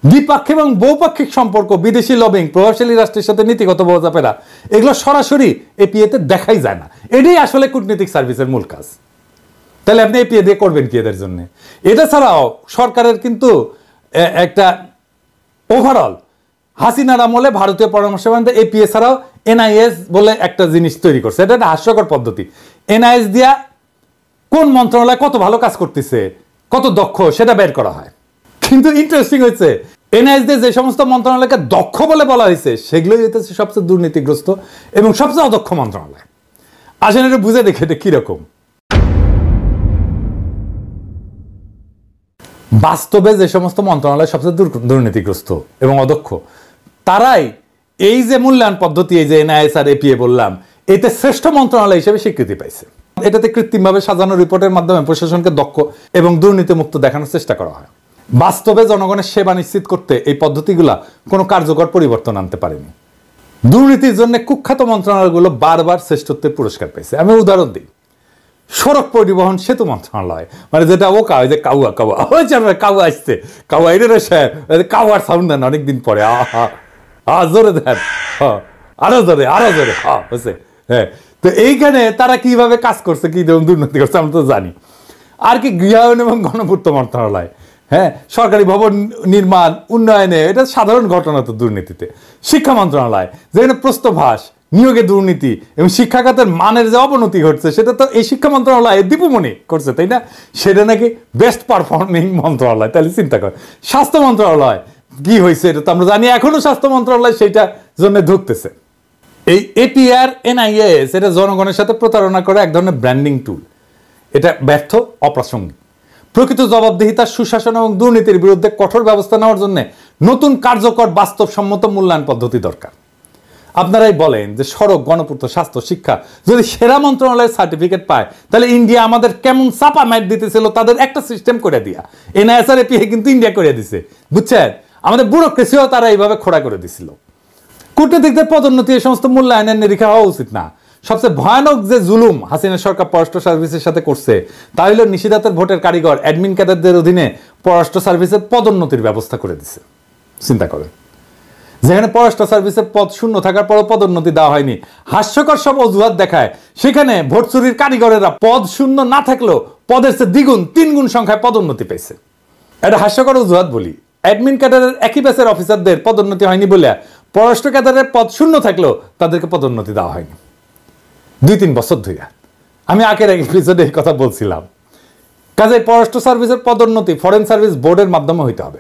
দ্বিপাক্ষিক এবং বহুপাক্ষিক সম্পর্ক, বিদেশি লবিং, প্রভাবশালী রাষ্ট্রের সাথে নীতিগত বোঝাপড়া, এগুলো সরাসরি APA-তে দেখাই যায় না। এটাই আসলে কূটনৈতিক সার্ভিসের মূল কাজ। তাহলে আপনি APA দিয়ে করবেন কি এদের জন্য? এটা ছাড়াও সরকারের কিন্তু একটা ওভারঅল হাসিনার আমলে ভারতীয় পরামর্শ APA ছাড়াও NIS বলে একটা জিনিস তৈরি করছে। এটা একটা হাস্যকর পদ্ধতি। NIS দিয়া কোন মন্ত্রণালয় কত ভালো কাজ করতেছে, কত দক্ষ, সেটা বের করা হয়। কিন্তু ইন্টারেস্টিং হচ্ছে, NIS দিয়ে যে সমস্ত মন্ত্রণালয়কে দক্ষ বলে বলা হয়েছে, সেগুলোই হইতেছে সবচেয়ে দুর্নীতিগ্রস্ত এবং সবচেয়ে অদক্ষ মন্ত্রণালয়। আসেন এটা বুঝে দেখে এটা কিরকম। বাস্তবে যে সমস্ত মন্ত্রণালয় সবচেয়ে দুর্নীতিগ্রস্ত এবং অদক্ষ, তারাই এই যে মূল্যায়ন পদ্ধতি, এই যে NIS আর APA বললাম, এতে শ্রেষ্ঠ মন্ত্রণালয় হিসেবে স্বীকৃতি পাইছে। এটাতে কৃত্রিমভাবে সাজানো রিপোর্টের মাধ্যমে প্রশাসনকে দক্ষ এবং দুর্নীতিমুক্ত দেখানোর চেষ্টা করা হয়। বাস্তবে জনগণের সেবা নিশ্চিত করতে এই পদ্ধতিগুলা কোনো কার্যকর পরিবর্তন আনতে পারেনি। দুর্নীতির জন্য কুখ্যাত মন্ত্রণালয়গুলো বারবার শ্রেষ্ঠত্বের পুরস্কার পেয়েছে। আমি উদাহরণ দিই, সড়ক পরিবহন সেতু মন্ত্রণালয়, মানে যেটা ওই যে কাউয়া কাউয়া আসছে, কাউয়া এটা সাহেব, কাউয়ার সাউন্ড দেন অনেকদিন পরে, জোরে দেন, আরো জোরে হচ্ছে। হ্যাঁ, তো এইখানে তারা কিভাবে কাজ করছে, কি দুর্নীতি করছে আমরা তো জানি। আর কি গৃহায়ন এবং গণপূর্ত মন্ত্রণালয়, হ্যাঁ, সরকারি ভবন নির্মাণ উন্নয়নে, এটা সাধারণ ঘটনা তো দুর্নীতিতে। শিক্ষা মন্ত্রণালয়, যেখানে প্রস্থভাস, নিয়োগে দুর্নীতি এবং শিক্ষা খাতের মানের যে অবনতি ঘটছে সেটা তো এই শিক্ষা মন্ত্রণালয় দীপুমণি করছে, তাই না? সেটা নাকি বেস্ট পারফর্মিং মন্ত্রণালয়। তাহলে চিন্তা কর, স্বাস্থ্য মন্ত্রণালয় কি হয়েছে এটা তো আমরা জানি, এখনো স্বাস্থ্য মন্ত্রণালয় সেইটা জন্য ধুকতেছে। এই এটিআর এনআইএস এটা জনগণের সাথে প্রতারণা করে এক ধরনের ব্র্যান্ডিং টুল। এটা ব্যর্থ, অপ্রাসঙ্গিক। প্রকৃত জবাবদিহিতা, সুশাসন এবং দুর্নীতির বিরুদ্ধে কঠোর ব্যবস্থা নেওয়ার জন্য নতুন কার্যকর বাস্তবসম্মত মূল্যায়ন পদ্ধতি দরকার। আপনারাই বলেন যে সড়ক, গণপূর্ত, স্বাস্থ্য, শিক্ষা যদি সেরা মন্ত্রণালয়ের সার্টিফিকেট পায় তাহলে ইন্ডিয়া আমাদের কেমন চাপা ম্যাট দিতেছিল তাদের একটা সিস্টেম করে দিয়া। এনআইএস আর এপিএ কিন্তু ইন্ডিয়া করে দিছে, বুঝছেন? আমাদের ব্যুরোক্রেসিও তারা এইভাবে খোড়া করে দিছিল। কূটনীতিকদের পদোন্নতি এই সমস্ত মূল্যায়নের নিরীক্ষা হওয়া উচিত না। সবচেয়ে ভয়ানক যে জুলুম হাসিনা সরকার পররাষ্ট্র সার্ভিসের সাথে করছে তা হলো নিষেধাজ্ঞার ভোটের কারিগর অ্যাডমিন ক্যাডারদের অধীনে পররাষ্ট্র সার্ভিসের পদোন্নতির ব্যবস্থা করে দিছে। চিন্তা করেন, যেখানে পররাষ্ট্র সার্ভিসের পদ শূন্য থাকার পরও পদোন্নতি দেওয়া হয়নি, হাস্যকর সব অজুহাত দেখায়, সেখানে ভোট চুরির কারিগরেরা পদ শূন্য না থাকলেও পদের চেয়ে দ্বিগুণ, 3 গুণ সংখ্যায় পদোন্নতি পেয়েছে। এটা হাস্যকর অজুহাত বলি। অ্যাডমিন ক্যাডারের একই ব্যাচের অফিসারদের পদোন্নতি হয়নি বলে পররাষ্ট্র ক্যাডারের পদ শূন্য থাকলেও তাদেরকে পদোন্নতি দেওয়া হয়নি 2-3 বছর ধরে। আমি আগের এপিসোডে এই কথা বলছিলাম। কাজে পররাষ্ট্র সার্ভিসের পদোন্নতি ফরেন সার্ভিস বোর্ডের মাধ্যমে হইতে হবে।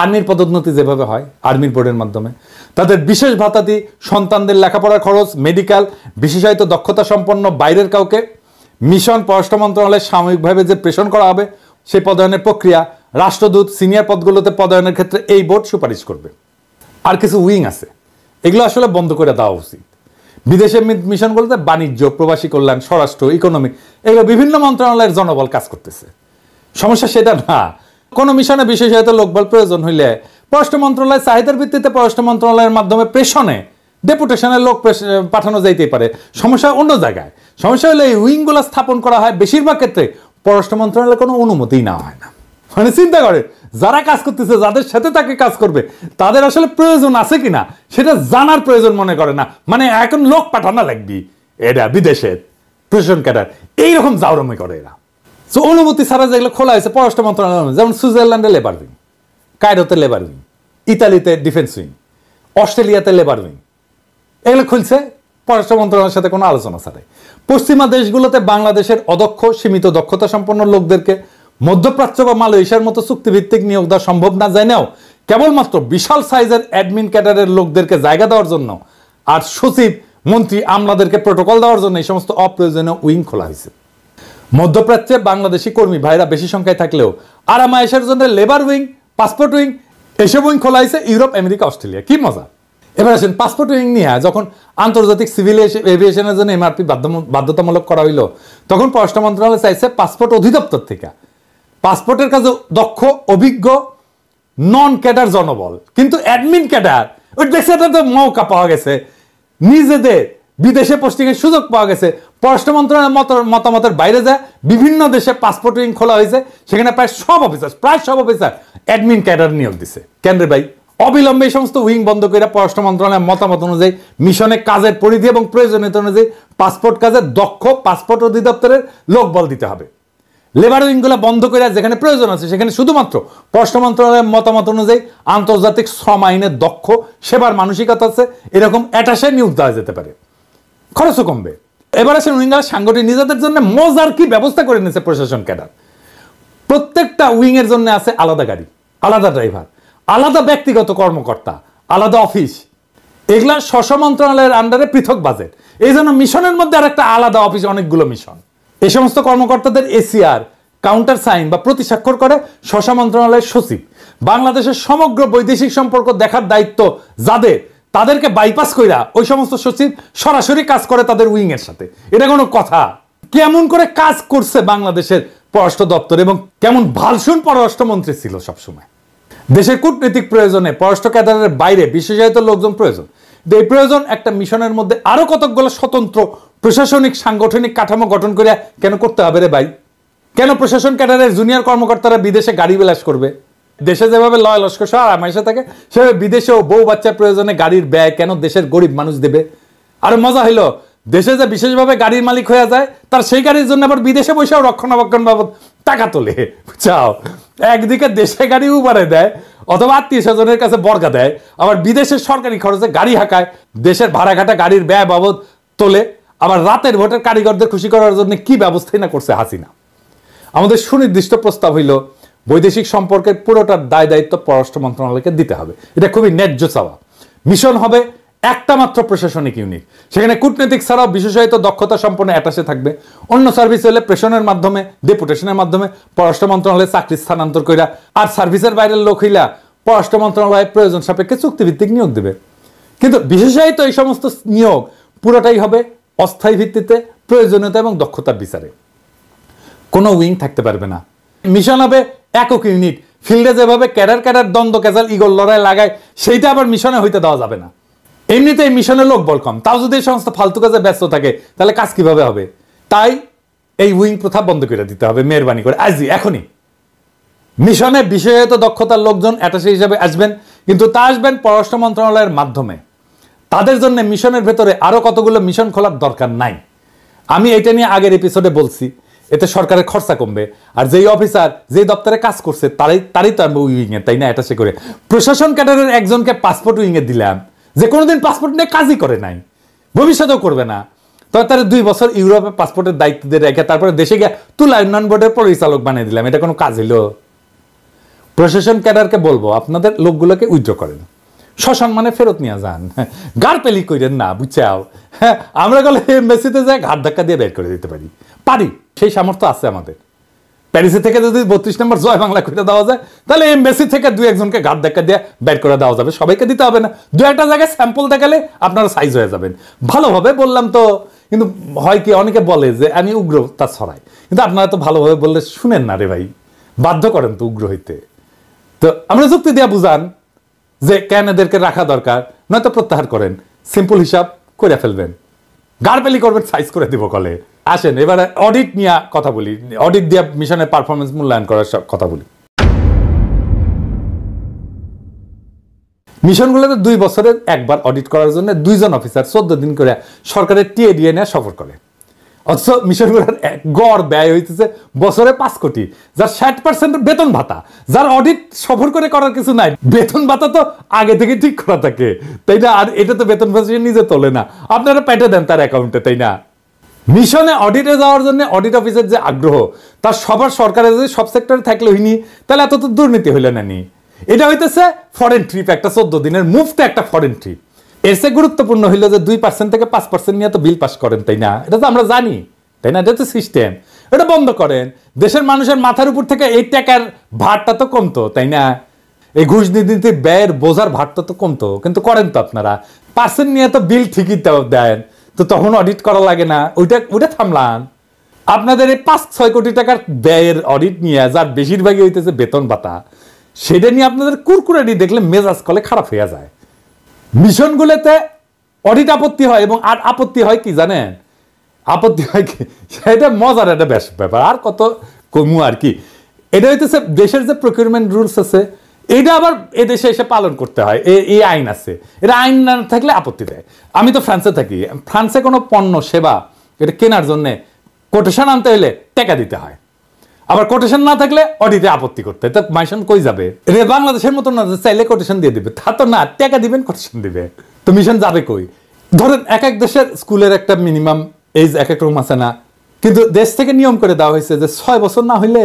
আর্মির পদোন্নতি যেভাবে হয় আর্মির বোর্ডের মাধ্যমে, তাদের বিশেষ ভাতাদি, সন্তানদের লেখাপড়ার খরচ, মেডিকেল, বিশেষায়িত দক্ষতা সম্পন্ন বাইরের কাউকে মিশন পররাষ্ট্র মন্ত্রণালয়ে সাময়িকভাবে যে প্রেষণ করা হবে সেই পদায়নের প্রক্রিয়া, রাষ্ট্রদূত, সিনিয়র পদগুলোতে পদায়নের ক্ষেত্রে এই বোর্ড সুপারিশ করবে। আর কিছু উইং আছে, এগুলো আসলে বন্ধ করে দেওয়া উচিত। বিদেশে মিশনগুলোতে বাণিজ্য, প্রবাসী কল্যাণ, স্বরাষ্ট্র, ইকোনমিক, এগুলো বিভিন্ন মন্ত্রণালয়ের জনবল কাজ করতেছে। সমস্যা সেটা না। কোনো মিশনে বিশেষায়িত লোকবল প্রয়োজন হইলে পররাষ্ট্র মন্ত্রণালয়ের চাহিদার ভিত্তিতে পররাষ্ট্র মন্ত্রণালয়ের মাধ্যমে প্রেষণে ডেপুটেশনের লোক পাঠানো যাইতেই পারে। সমস্যা অন্য জায়গায়। সমস্যা হলে এই উইংগুলো স্থাপন করা হয় বেশিরভাগ ক্ষেত্রে পররাষ্ট্র মন্ত্রণালয়ের কোনো অনুমতিই নেওয়া হয় না। মানে চিন্তা করে, যারা কাজ করতেছে, যাদের সাথে তাকে কাজ করবে, তাদের আসলে প্রয়োজন আছে কিনা সেটা জানার প্রয়োজন মনে করে না। মানে এখন লোক পাঠানো লাগবে এরা বিদেশের প্রশাসন ক্যাডার, এইরকম জাউরমি করে এরা। তো অনুমতি ছাড়া যেগুলো খোলা হয়েছে পররাষ্ট্র মন্ত্রণালয়, যেমন সুইজারল্যান্ডে লেবার উইং, কায়রোতে লেবার উইং, ইতালিতে ডিফেন্স উইং, অস্ট্রেলিয়াতে লেবার উইং, এগুলো খুলছে পররাষ্ট্র মন্ত্রণালয়ের সাথে কোনো আলোচনা ছাড়াই। পশ্চিমা দেশগুলোতে বাংলাদেশের অদক্ষ, সীমিত দক্ষতা সম্পন্ন লোকদেরকে মধ্যপ্রাচ্য বা মালয়েশিয়ার মতো চুক্তিভিত্তিক নিয়োগ দেওয়া সম্ভব না জানেও কেবলমাত্র বিশাল সাইজের অ্যাডমিন ক্যাডারের লোকদেরকে জায়গা দেওয়ার জন্য আর সচিব, মন্ত্রী, আমলাদেরকে প্রোটোকল দেওয়ার জন্য এই সমস্ত অপ্রয়োজনীয় উইং খোলা হয়েছে। মধ্যপ্রাচ্যে বাংলাদেশি কর্মী ভাইরা বেশি সংখ্যায় থাকলেও আরামায়েশের জন্য লেবার উইং, পাসপোর্ট উইং, এসব উইং খোলা হয়েছে ইউরোপ, আমেরিকা, অস্ট্রেলিয়া। কি মজা! এবার আসেন পাসপোর্ট উইং নিয়ে যখন আন্তর্জাতিক সিভিল এভিয়েশনের জন্য এমআরপি বাধ্যতামূলক করা হইল, তখন পররাষ্ট্র মন্ত্রণালয় চাইছে পাসপোর্ট অধিদপ্তর থেকে পাসপোর্টের কাজে দক্ষ, অভিজ্ঞ নন ক্যাডার জনবল। কিন্তু অ্যাডমিন ক্যাডার ওই দেশে তো মৌকা পাওয়া গেছে, নিজেদের বিদেশে পোস্টিংয়ের সুযোগ পাওয়া গেছে। পররাষ্ট্র মন্ত্রণালয়ের মতামতের বাইরে যায় বিভিন্ন দেশে পাসপোর্ট উইং খোলা হয়েছে, সেখানে প্রায় সব অফিসার অ্যাডমিন ক্যাডার নিয়োগ দিছে। কেন রে ভাই? অবিলম্বে এই সমস্ত উইং বন্ধ করে পররাষ্ট্র মন্ত্রণালয়ের মতামত অনুযায়ী মিশনের কাজের পরিধি এবং প্রয়োজনীয়তা অনুযায়ী পাসপোর্ট কাজে দক্ষ পাসপোর্ট অধিদপ্তরের লোকবল দিতে হবে। লেবার উইংগুলো বন্ধ করে যেখানে প্রয়োজন আছে সেখানে শুধুমাত্র পররাষ্ট্র মন্ত্রণালয়ের মতামত অনুযায়ী আন্তর্জাতিক শ্রম আইনের দক্ষ, সেবার মানসিকতা আছে এরকম অ্যাটাশে নিয়োগ দেওয়া যেতে পারে, খরচও কমবে। এবার আসেন উইঙ্গার সাংগঠনিক নিজেদের জন্য মজার কি ব্যবস্থা করে নিয়েছে প্রশাসন ক্যাডার। প্রত্যেকটা উইং এর জন্য আছে আলাদা গাড়ি, আলাদা ড্রাইভার, আলাদা ব্যক্তিগত কর্মকর্তা, আলাদা অফিস। এগুলা স্ব মন্ত্রণালয়ের আন্ডারে পৃথক বাজেট। এই জন্য মিশনের মধ্যে আর একটা আলাদা অফিস, অনেকগুলো মিশন। এই সমস্ত কর্মকর্তাদের এসিআর, কাউন্টার সাইন বা প্রতি স্বাক্ষর করে স্ব মন্ত্রণালয়ের সচিব। বাংলাদেশের সমগ্র বৈদেশিক সম্পর্ক দেখার দায়িত্ব যাদের, তাদেরকে বাইপাস কইরা ওই সমস্ত সচিব সরাসরি কাজ করে তাদের উইং এর সাথে। এটা কোনো কথা? কেমন করে কাজ করছে বাংলাদেশের পররাষ্ট্র দপ্তর এবং কেমন ভালসুন পররাষ্ট্রমন্ত্রী ছিল সবসময়। দেশের কূটনৈতিক প্রয়োজনে পররাষ্ট্র ক্যাডারের বাইরে বিশেষায়িত লোকজন প্রয়োজন। এই প্রয়োজন একটা মিশনের মধ্যে আরো কতকগুলো স্বতন্ত্র প্রশাসনিক সাংগঠনিক কাঠামো গঠন করে কেন করতে হবে রে ভাই? কেন প্রশাসন ক্যাডারের জুনিয়র কর্মকর্তারা বিদেশে গাড়ি বিলাস করবে? দেশে যেভাবে লয় লস্কর সহ আরামাইশে থাকে সেভাবে বিদেশেও বউ বাচ্চার প্রয়োজনে গাড়ির ব্যয় কেন দেশের গরিব মানুষ দেবে? আর মজা হইলো, দেশে যে বিশেষভাবে গাড়ির মালিক হয়ে যায় তার সেই গাড়ির জন্য আবার বিদেশে বসেও রক্ষণাবেক্ষণ বাবদ টাকা তোলে। চাও একদিকে দেশে গাড়ি উবারে দেয় অথবা আত্মীয় স্বজনের কাছে বর্গা দেয়, আবার বিদেশের সরকারি খরচে গাড়ি হাঁকায়, দেশের ভাড়াঘাটা গাড়ির ব্যয় বাবদ তোলে, আবার রাতের ভোটের কারিগরদের খুশি করার জন্য কি ব্যবস্থাই না করছে হাসিনা। আমাদের সুনির্দিষ্ট প্রস্তাব হইল বৈদেশিক সম্পর্কের পুরোটার দায় দায়িত্ব পররাষ্ট্র মন্ত্রণালয়কে দিতে হবে। এটা খুবই ন্যায্য চাওয়া। মিশন হবে একটা মাত্র প্রশাসনিক ইউনিট, সেখানে কূটনৈতিক ছাড়াও বিশেষায়িত দক্ষতা সম্পন্ন অ্যাটাশে থাকবে। অন্য সার্ভিস হলে প্রেশনের মাধ্যমে, ডেপুটেশনের মাধ্যমে পররাষ্ট্র মন্ত্রণালয়ে চাকরি স্থানান্তর কইরা, আর সার্ভিসের বাইরের লোক হইলা পররাষ্ট্র মন্ত্রণালয়ে প্রয়োজন সাপেক্ষে চুক্তিভিত্তিক নিয়োগ দেবে। কিন্তু বিশেষায়িত এই সমস্ত নিয়োগ পুরোটাই হবে অস্থায়ী ভিত্তিতে, প্রয়োজনীয়তা এবং দক্ষতার বিচারে। কোনো উইং থাকতে পারবে না। মিশন হবে একক ইউনিট। ফিল্ডে যেভাবে ক্যাডার দ্বন্দ্ব ক্যাজাল ইগল লড়াই লাগায়, সেইটা আবার মিশনে হইতে দেওয়া যাবে না। এমনিতে এই মিশনের লোক বল কম, তাও যদি এই সমস্ত ফালতু কাজে ব্যস্ত থাকে তাহলে কাজ কিভাবে হবে? তাই এই উইং প্রথা বন্ধ করে দিতে হবে মেহরবানি করে, আজই এখনই। মিশনে বিশেষায়িত দক্ষতার লোকজন অ্যাটাশে হিসাবে আসবেন, কিন্তু তা আসবেন পররাষ্ট্র মন্ত্রণালয়ের মাধ্যমে। তাদের জন্য মিশনের ভেতরে আরো কতগুলো মিশন খোলার দরকার নাই। আমি এটা নিয়ে আগের এপিসোডে বলছি, এতে সরকারের খরচা কমবে, আর যেই অফিসার যেই দপ্তরে কাজ করছে তারই তো আনবো উইংয়ে, তাই না? অ্যাটাশে করে প্রশাসন ক্যাডারের একজনকে পাসপোর্ট উইংয়ে দিলাম, যে কোনোদিন পাসপোর্ট নিয়ে কাজই করে নাই, ভবিষ্যতেও করবে না, তবে তারা 2 বছর ইউরোপে পাসপোর্টের দায়িত্ব দিয়ে রেখে তারপরে দেশে গিয়ে তুলা উন্নয়ন বোর্ডের পরিচালক বানিয়ে দিলাম। এটা কোনো কাজ হইল? প্রশাসন ক্যাডারকে বলবো আপনাদের লোকগুলোকে উইথড্র করেন, সসম্মানে ফেরত নিয়ে যান, গার পেলি কইরেন না, বুঝছাও? হ্যাঁ, আমরা গেলে এমবাসিতে যাই ঘাট ধাক্কা দিয়ে বের করে দিতে পারি, সেই সামর্থ্য আছে আমাদের। প্যারিসে থেকে যদি 32 নম্বর জয় বাংলা করে দেওয়া যায়, তাহলে এমবাসি থেকে 2-1জনকে ঘাট ধাক্কা দিয়ে বের করে দেওয়া যাবে। সবাইকে দিতে হবে না, 2-1টা জায়গায় স্যাম্পল দেখালে আপনারা সাইজ হয়ে যাবেন। ভালোভাবে বললাম তো, কিন্তু হয় কি, অনেকে বলে যে আমি উগ্রতা ছড়াই, কিন্তু আপনারা তো ভালোভাবে বললে শুনেন না রে ভাই, বাধ্য করেন তো উগ্র হইতে। তো আমরা যুক্তি দিয়ে বুঝান যে কেন এদেরকে রাখা দরকার, নয়তো প্রত্যাহার করেন। সিম্পল হিসাব করে ফেলবেন, গাড়পেলি করবেন, সাইজ করে দিব কলে। আসেন এবারে অডিট নিয়ে কথা বলি, অডিট দিয়ে মিশনের পারফরমেন্স মূল্যায়ন করার কথা বলি। মিশনগুলোতে 2 বছরে একবার অডিট করার জন্য 2 জন অফিসার 14 দিন করে সরকারের টিএডিএ নিয়ে সফর করে। অথচ মিশনগুলোর গড় ব্যয় হইতেছে বছরে 5 কোটি, যার 60% বেতন ভাতা, যার অডিট সফর করে করার কিছু নাই। বেতন ভাতা তো আগে থেকে ঠিক করা থাকে, তাই না? আর এটা তো বেতন ভাতা নিজে তোলে না, আপনারা পেটে দেন তার অ্যাকাউন্টে, তাই না? মিশনে অডিটে যাওয়ার জন্য অডিট অফিসের যে আগ্রহ, তার সবার সরকারের যদি সব সেক্টরে থাকলে হইনি, তাহলে এত তো দুর্নীতি হইলে না নি। এটা হইতেছে ফরেন ট্রিপ, একটা 14 দিনের মুফতে একটা ফরেন ট্রিপ। এর চেয়ে গুরুত্বপূর্ণ হইলো যে 2% থেকে 5% নিয়ে তো বিল পাস করেন, তাই না? এটা তো আমরা জানি, তাই না? এটা তো সিস্টেম, এটা বন্ধ করেন। দেশের মানুষের মাথার উপর থেকে এই টাকার ভারটা তো কমতো, তাই না? এই ঘুষ নীতি ব্যয়ের বোঝার ভারটা তো কমতো, কিন্তু করেন তো আপনারা। পার্সেন্ট নিয়ে তো বিল ঠিকই দেন, তো তখন অডিট করা লাগে না, ওইটা থামলাম। আপনাদের এই 5-6 কোটি টাকার ব্যয়ের অডিট নিয়ে, যার বেশিরভাগই হইতেছে বেতন ভাতা, সেটা নিয়ে আপনাদের কুরকুরানি দেখলে মেজাজ কলে খারাপ হয়ে যায়। মিশনগুলোতে অডিট আপত্তি হয়, এবং আর আপত্তি হয় কি জানেন? আপত্তি হয় কি, সেটা মজার একটা ব্যাপার, আর কত কমু আর কি। এটা হইতেছে দেশের যে প্রকিউরমেন্ট রুলস আছে, এটা আবার এদেশে এসে পালন করতে হয়, এই আইন আছে। এটা আইন না থাকলে আপত্তি দেয়। আমি তো ফ্রান্সে থাকি, ফ্রান্সে কোনো পণ্য সেবা এটা কেনার জন্য কোটেশন আনতে হলে টাকা দিতে হয়, আবার কোটেশন না থাকলে অডিটে আপত্তি করতে হয়। তো মাইশন কই যাবে? বাংলাদেশের মতো না চাইলে কোটেশন দিয়ে দিবে, তা তো না, টাকা দিবেন, কোটেশন দিবে, তো মিশন যাবে কই? ধরেন এক এক দেশের স্কুলের একটা মিনিমাম এজ এক এক রকম আছে না, কিন্তু দেশ থেকে নিয়ম করে দেওয়া হয়েছে যে 6 বছর না হইলে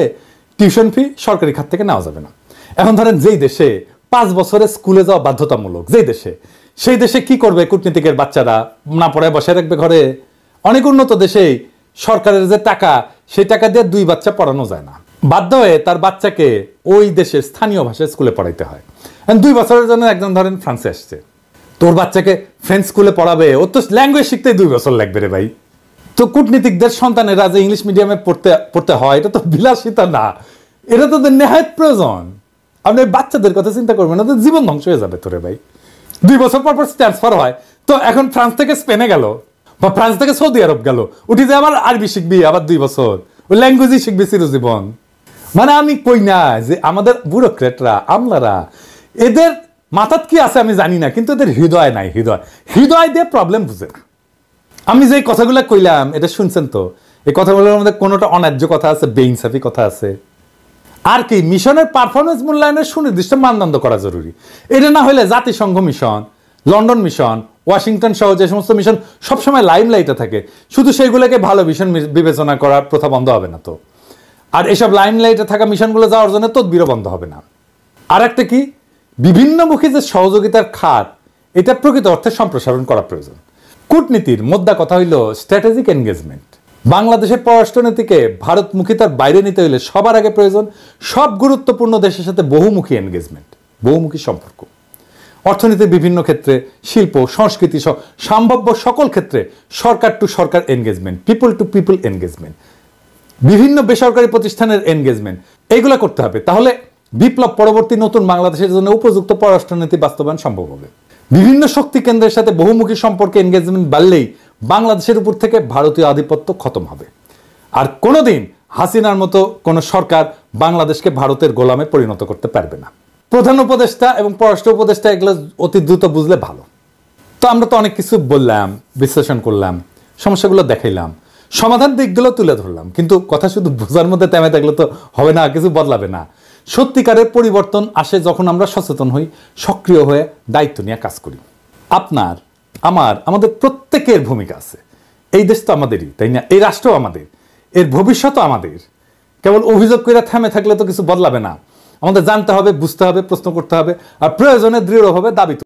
টিউশন ফি সরকারি খাত থেকে নেওয়া যাবে না। এখন ধরেন যেই দেশে 5 বছরে স্কুলে যাওয়া বাধ্যতামূলক, যেই দেশে, সেই দেশে কি করবে? কূটনীতিকের বাচ্চারা না পড়ায় বসে রাখবে ঘরে? অনেক উন্নত দেশেই সরকারের যে টাকা, সেই টাকা দিয়ে 2 বাচ্চা পড়ানো যায় না, বাধ্য হয়ে তার বাচ্চাকে ওই দেশের স্থানীয় ভাষায় স্কুলে পড়াইতে হয়। 2 বছরের জন্য একজন ধরেন ফ্রান্সে আসছে, তোর বাচ্চাকে ফ্রেঞ্চ স্কুলে পড়াবে, ও তো ল্যাঙ্গুয়েজ শিখতে 2 বছর লাগবে রে ভাই। তো কূটনীতিকদের সন্তানেরা যে ইংলিশ মিডিয়ামে পড়তে হয়, এটা তো বিলাসিতা না, এটা তো নেহায়েত প্রয়োজন। আপনি বাচ্চাদের কথা চিন্তা করবেন না, তো জীবন ধ্বংস হয়ে যাবে তোরে ভাই। 2 বছর পর ট্রান্সফার হয়, তো এখন ফ্রান্স থেকে স্পেনে গেল বা ফ্রান্স থেকে সৌদি আরব গেল, উঠি যে আবার আরবি শিখবি, আবার 2 বছর ওই ল্যাঙ্গুয়েজই শিখবি চিরজীবন। মানে আমি কই না যে আমাদের ব্যুরোক্রেটরা, আমলারা, এদের মাথাত কি আছে আমি জানি না, কিন্তু এদের হৃদয় নাই। হৃদয় দিয়ে প্রবলেম বুঝে না। আমি যে কথাগুলো কইলাম, এটা শুনছেন তো? এই কথাগুলোর মধ্যে কোনোটা অন্যায্য কথা আছে, বেইনসাফি কথা আছে? আর কি মিশনের পারফরমেন্স মূল্যায়নের সুনির্দিষ্ট মানদণ্ড করা জরুরি। এটা না হলে জাতিসংঘ মিশন, লন্ডন মিশন, ওয়াশিংটন সহ যে সমস্ত মিশন সবসময় লাইমলাইটে থাকে, শুধু সেইগুলোকে ভালো মিশন বিবেচনা করার প্রথা বন্ধ হবে না তো। আর এসব লাইমলাইটে থাকা মিশনগুলো যাওয়ার জন্য তদবিরও বন্ধ হবে না। আর একটা কি, বিভিন্নমুখী যে সহযোগিতার খাত, এটা প্রকৃত অর্থে সম্প্রসারণ করা প্রয়োজন। কূটনীতির মোদ্দা কথা হইল স্ট্র্যাটেজিক এনগেজমেন্ট। বাংলাদেশের পররাষ্ট্রনীতিকে ভারতমুখিতার বাইরে নিতে হইলে সবার আগে প্রয়োজন সব গুরুত্বপূর্ণ দেশের সাথে বহুমুখী এনগেজমেন্ট, বহুমুখী সম্পর্ক। অর্থনীতির বিভিন্ন ক্ষেত্রে, শিল্প, সংস্কৃতি সহ সম্ভাব্য সকল ক্ষেত্রে সরকার টু সরকার engagement, people to people engagement, বিভিন্ন বেসরকারি প্রতিষ্ঠানের এনগেজমেন্ট, এইগুলো করতে হবে। তাহলে বিপ্লব পরবর্তী নতুন বাংলাদেশের জন্য উপযুক্ত পররাষ্ট্রনীতি বাস্তবায়ন সম্ভব হবে। বিভিন্ন শক্তি কেন্দ্রের সাথে বহুমুখী সম্পর্কে এনগেজমেন্ট বাড়লেই বাংলাদেশের উপর থেকে ভারতীয় আধিপত্য খতম হবে। আর কোনোদিন হাসিনার মতো কোনো সরকার বাংলাদেশকে ভারতের গোলামে পরিণত করতে পারবে না। প্রধান উপদেষ্টা এবং পররাষ্ট্র উপদেষ্টা এগুলো অতি দ্রুত বুঝলে ভালো। তো আমরা তো অনেক কিছু বললাম, বিশ্লেষণ করলাম, সমস্যাগুলো দেখাইলাম, সমাধান দিকগুলো তুলে ধরলাম, কিন্তু কথা শুধু বোঝার মধ্যে থেমে থাকলে তো হবে না, কিছু বদলাবে না। সত্যিকারের পরিবর্তন আসে যখন আমরা সচেতন হই, সক্রিয় হয়ে দায়িত্ব নিয়ে কাজ করি। আপনার, আমাদের প্রত্যেকের ভূমিকা আছে। এই দেশ তো আমাদেরই, তাই না? এই রাষ্ট্র আমাদের, এর ভবিষ্যৎও আমাদের। কেবল অভিযোগ করে থেমে থাকলে তো কিছু বদলাবে না। আমাদের জানতে হবে, বুঝতে হবে, প্রশ্ন করতে হবে, আর প্রয়োজনে দৃঢ়ভাবে দাবি